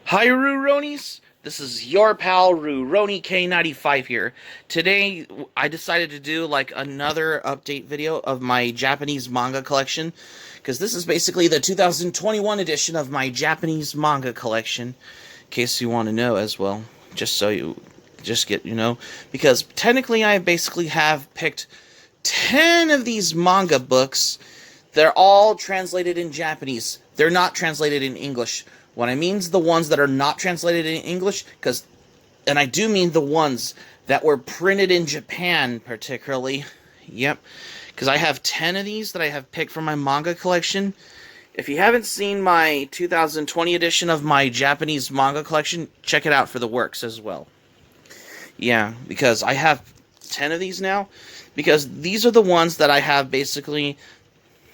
Hi Ruronis, this is your pal Ruroni K95 here. Today I decided to do like another update video of my Japanese manga collection because this is basically the 2021 edition of my Japanese manga collection, in case you want to know as well, just so you just get because technically I basically have picked 10 of these manga books. They're all translated in Japanese. They're not translated in English. What I mean is the ones that are not translated in English, and I do mean the ones that were printed in Japan, particularly. Yep, because I have 10 of these that I have picked from my manga collection. If you haven't seen my 2020 edition of my Japanese manga collection, check it out for the works as well. Yeah, because I have 10 of these now, because these are the ones that I have basically,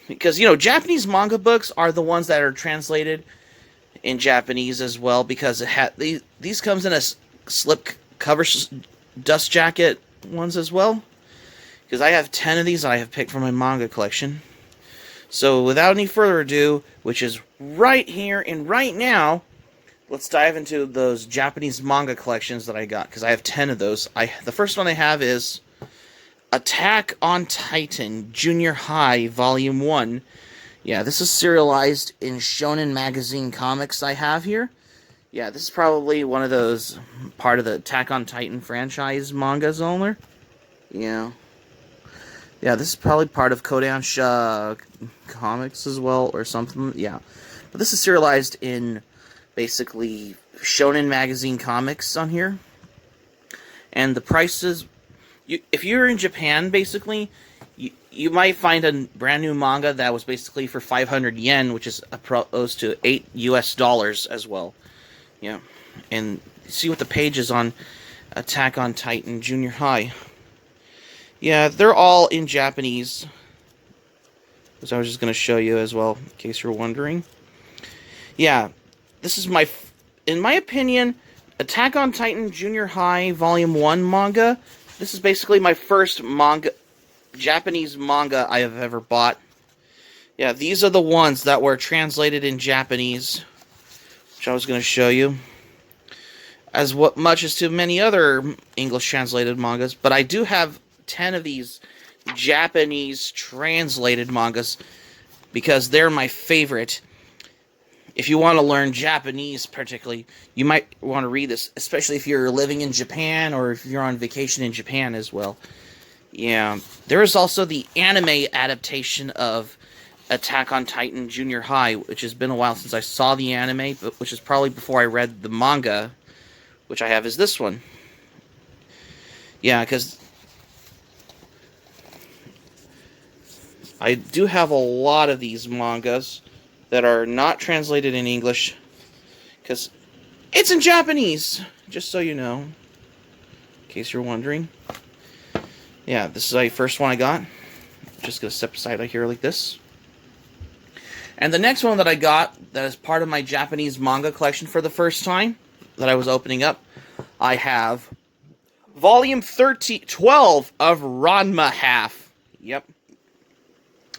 because, Japanese manga books are the ones that are translated in Japanese as well, because these comes in a slip cover dust jacket ones as well, because I have 10 of these I have picked from my manga collection. So without any further ado, which is right here and right now, let's dive into those Japanese manga collections that I got, because I have 10 of those. The first one I have is Attack on Titan Junior High Volume 1. Yeah, this is serialized in Shonen Magazine comics I have here. Yeah, this is probably one of those part of the Attack on Titan franchise mangas owner. Yeah. Yeah, this is probably part of Kodansha comics as well, or something. Yeah. But this is serialized in basically Shonen Magazine comics on here. And the prices, if you're in Japan, basically, you might find a brand new manga that was basically for 500 yen, which is opposed to $8 US as well. Yeah, and see what the page is on Attack on Titan Junior High. Yeah, they're all in Japanese, as I was just going to show you as well, in case you're wondering. Yeah, this is in my opinion, Attack on Titan Junior High Volume 1 manga. This is basically my first Japanese manga I have ever bought. Yeah, these are the ones that were translated in Japanese, which I was going to show you, as much as to many other English translated mangas. But I do have 10 of these Japanese translated mangas because they're my favorite. If you want to learn Japanese particularly, you might want to read this, especially if you're living in Japan or if you're on vacation in Japan as well. Yeah, there is also the anime adaptation of Attack on Titan Junior High, which has been a while since I saw the anime, but which is probably before I read the manga, which I have is this one. Yeah, because I do have a lot of these mangas that are not translated in English, because it's in Japanese, just so you know, in case you're wondering. Yeah, this is the first one I got. Just going to step aside right here like this. And the next one that I got, that is part of my Japanese manga collection for the first time, that I was opening up, I have Volume 12 of Ranma Half. Yep.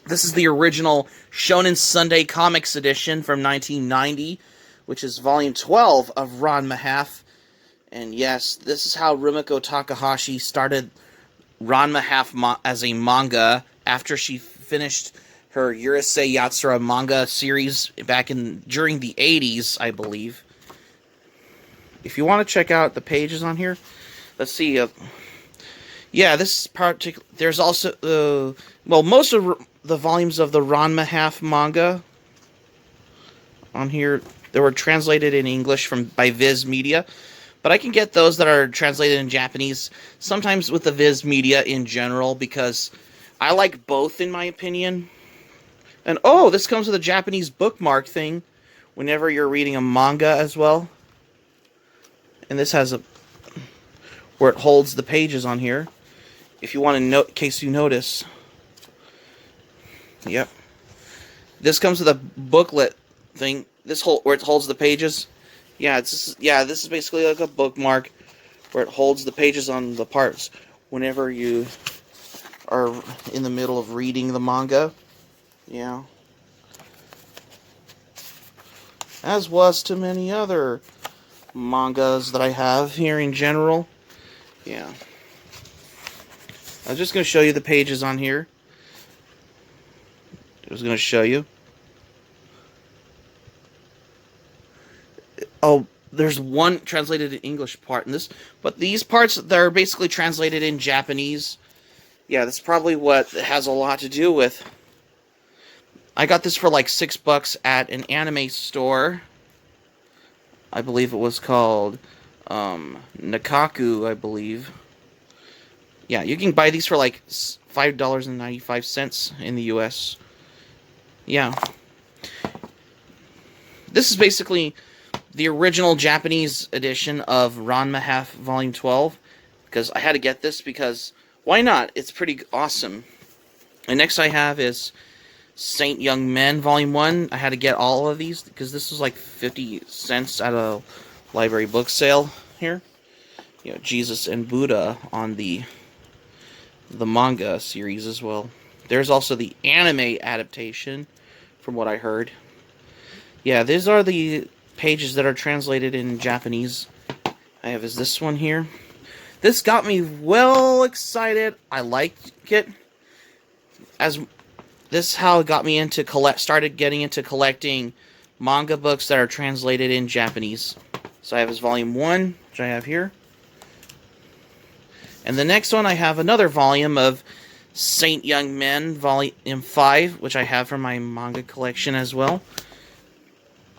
This is the original Shonen Sunday Comics edition from 1990, which is Volume 12 of Ranma Half. And yes, this is how Rumiko Takahashi started Ranma Half as a manga after she finished her Urusei Yatsura manga series back during the 80s, I believe. If you want to check out the pages on here, let's see. Yeah, this is there's also most of the volumes of the Ranma Half manga on here, they were translated in English by Viz Media. But I can get those that are translated in Japanese, sometimes with the Viz Media in general, because I like both, in my opinion. And, oh, this comes with a Japanese bookmark thing whenever you're reading a manga as well. And this has where it holds the pages on here, if you want to note, in case you notice. Yep. This comes with a booklet thing, where it holds the pages. Yeah, this is basically like a bookmark where it holds the pages on the parts whenever you are in the middle of reading the manga. Yeah. As was to many other mangas that I have here in general. Yeah. I'm just going to show you the pages on here. I was going to show you. Oh, there's one translated in English part in this, but these parts that are basically translated in Japanese. Yeah, that's probably what it has a lot to do with. I got this for like $6 at an anime store. I believe it was called Nakaku, I believe. Yeah, you can buy these for like $5.95 in the US. Yeah. This is basically the original Japanese edition of Ranma Half Volume 12. Because I had to get this because, why not? It's pretty awesome. And next I have is Saint Young Men Volume 1. I had to get all of these because this was like 50 cents at a library book sale here. You know, Jesus and Buddha on the manga series as well. There's also the anime adaptation, from what I heard. Yeah, these are the pages that are translated in Japanese. I have is this one here. This got me well excited. I liked it. As this is how it got me into started getting into collecting manga books that are translated in Japanese. So I have his volume 1, which I have here. And the next one I have another volume of Saint Young Men volume 5, which I have from my manga collection as well.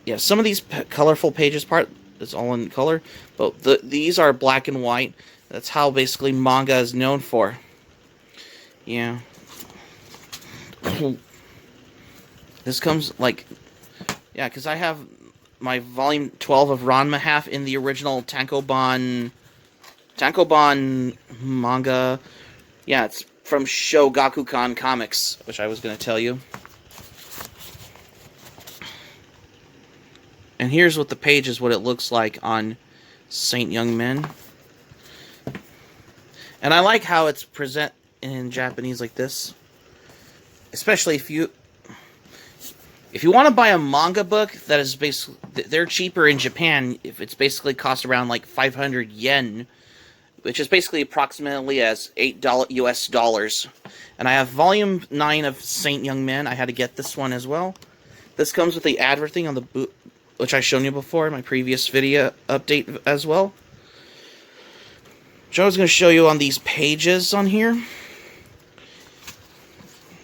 Yeah, some of these colorful pages part is all in color, but these are black and white. That's how basically manga is known for. Yeah. This comes like, yeah, because I have my volume 12 of Ranma Half in the original Tankobon manga. Yeah, it's from Shogakukan Comics, which I was going to tell you. And here's what the page is, what it looks like on Saint Young Men. And I like how it's present in Japanese like this. Especially if you want to buy a manga book that is basically, they're cheaper in Japan if it's basically cost around like 500 yen, which is basically approximately as $8 US dollars. And I have volume 9 of Saint Young Men. I had to get this one as well. This comes with the advert thing on the boot, which I've shown you before in my previous video update as well. Which I was going to show you on these pages on here.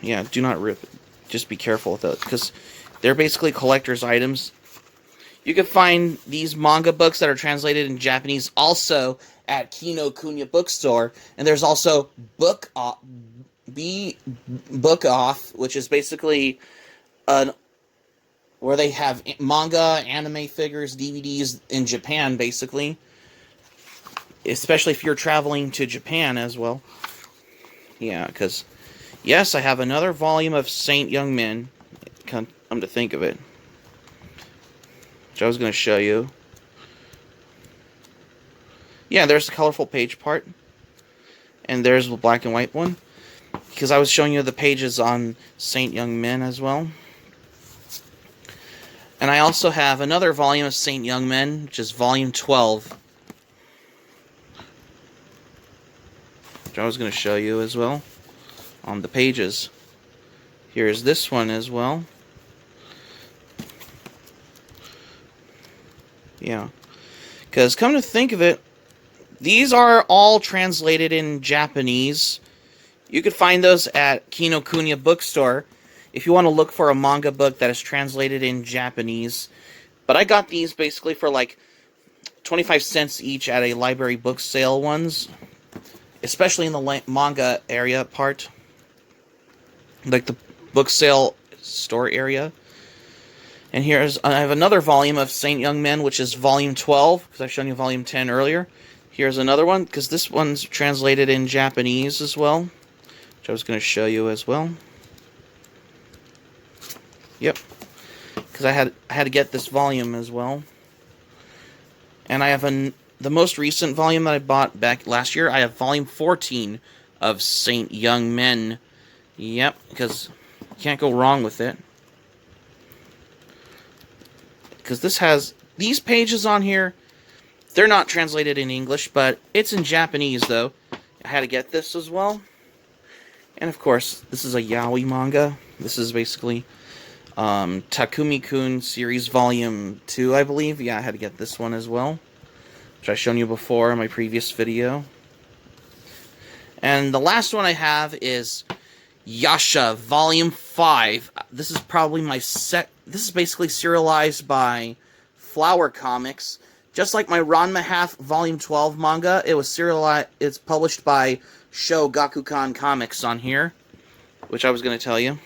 Yeah, do not rip it. Just be careful with it, because they're basically collector's items. You can find these manga books that are translated in Japanese also at Kinokuniya Bookstore, and there's also Book Off, which is basically where they have manga, anime figures, DVDs in Japan, basically. Especially if you're traveling to Japan as well. Yeah, because, yes, I have another volume of Saint Young Men, come to think of it, which I was going to show you. Yeah, there's the colorful page part, and there's the black and white one, because I was showing you the pages on Saint Young Men as well. And I also have another volume of Saint Young Men, which is volume 12, which I was going to show you as well on the pages. Here's this one as well. Yeah. Because come to think of it, these are all translated in Japanese. You could find those at Kinokuniya Bookstore if you want to look for a manga book that is translated in Japanese. But I got these basically for like 25 cents each at a library book sale ones. Especially in the manga area part. Like the book sale store area. And I have another volume of Saint Young Men, which is volume 12, because I've shown you volume 10 earlier. Here's another one, because this one's translated in Japanese as well, which I was going to show you as well. Yep, because I had to get this volume as well. And I have the most recent volume that I bought back last year. I have volume 14 of Saint Young Men. Yep, because you can't go wrong with it. Because this has these pages on here. They're not translated in English, but it's in Japanese, though. I had to get this as well. And, of course, this is a yaoi manga. This is basically Takumi-kun Series Volume 2, I believe. Yeah, I had to get this one as well, which I've shown you before in my previous video. And the last one I have is Yasha Volume 5. This is probably my This is basically serialized by Flower Comics. Just like my Ranma Half Volume 12 manga, it was serialized. It's published by Shogakukan Comics on here, which I was going to tell you.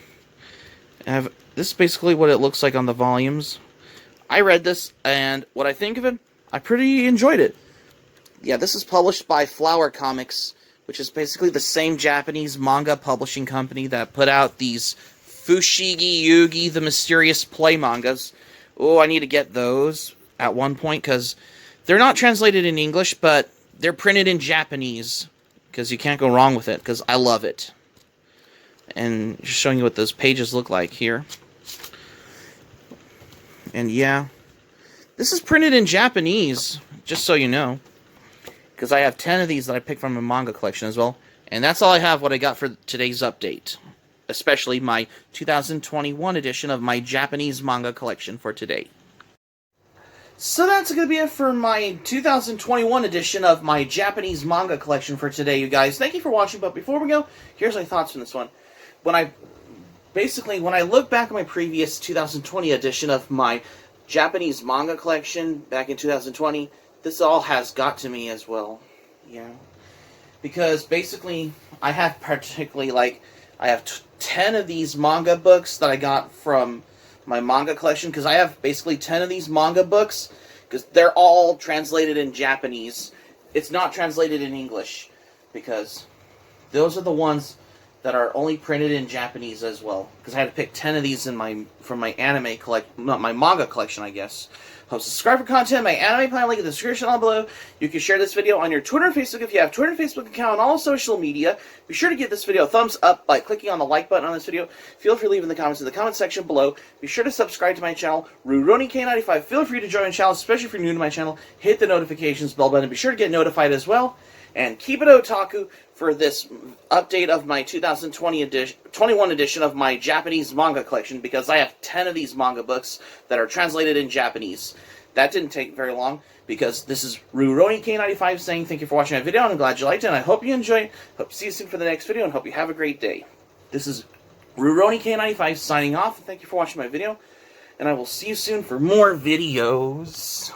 This is basically what it looks like on the volumes. I read this, and what I think of it, I pretty enjoyed it. Yeah, this is published by Flower Comics, which is basically the same Japanese manga publishing company that put out these Fushigi Yugi the Mysterious Play mangas. Oh, I need to get those at one point, because they're not translated in English, but they're printed in Japanese, because you can't go wrong with it, because I love it. And just showing you what those pages look like here. And yeah, this is printed in Japanese, just so you know, because I have 10 of these that I picked from my manga collection as well. And that's all I have, what I got for today's update, especially my 2021 edition of my Japanese manga collection for today. So that's going to be it for my 2021 edition of my Japanese manga collection for today, you guys. Thank you for watching, but before we go, here's my thoughts on this one. When I look back at my previous 2020 edition of my Japanese manga collection back in 2020, this all has got to me as well. Yeah. Because basically, I have 10 of these manga books that I got from my manga collection, because I have basically 10 of these manga books, because they're all translated in Japanese. It's not translated in English, because those are the ones that are only printed in Japanese as well, because I had to pick 10 of these from my anime not my manga collection, I guess. Hope subscribe for content. My anime plan link in the description down below. You can share this video on your Twitter and Facebook if you have Twitter and Facebook account on all social media. Be sure to give this video a thumbs up by clicking on the like button on this video. Feel free to leave in the comments in the comment section below. Be sure to subscribe to my channel, Rurouni K95. Feel free to join my channel, especially if you're new to my channel. Hit the notifications bell button. Be sure to get notified as well. And keep it otaku for this update of my 2021 edition of my Japanese manga collection, because I have 10 of these manga books that are translated in Japanese. That didn't take very long, because this is Rurouni K95 saying thank you for watching my video, and I'm glad you liked it, and I hope you enjoyed. Hope to see you soon for the next video, and hope you have a great day. This is Rurouni K95 signing off, and thank you for watching my video, and I will see you soon for more videos.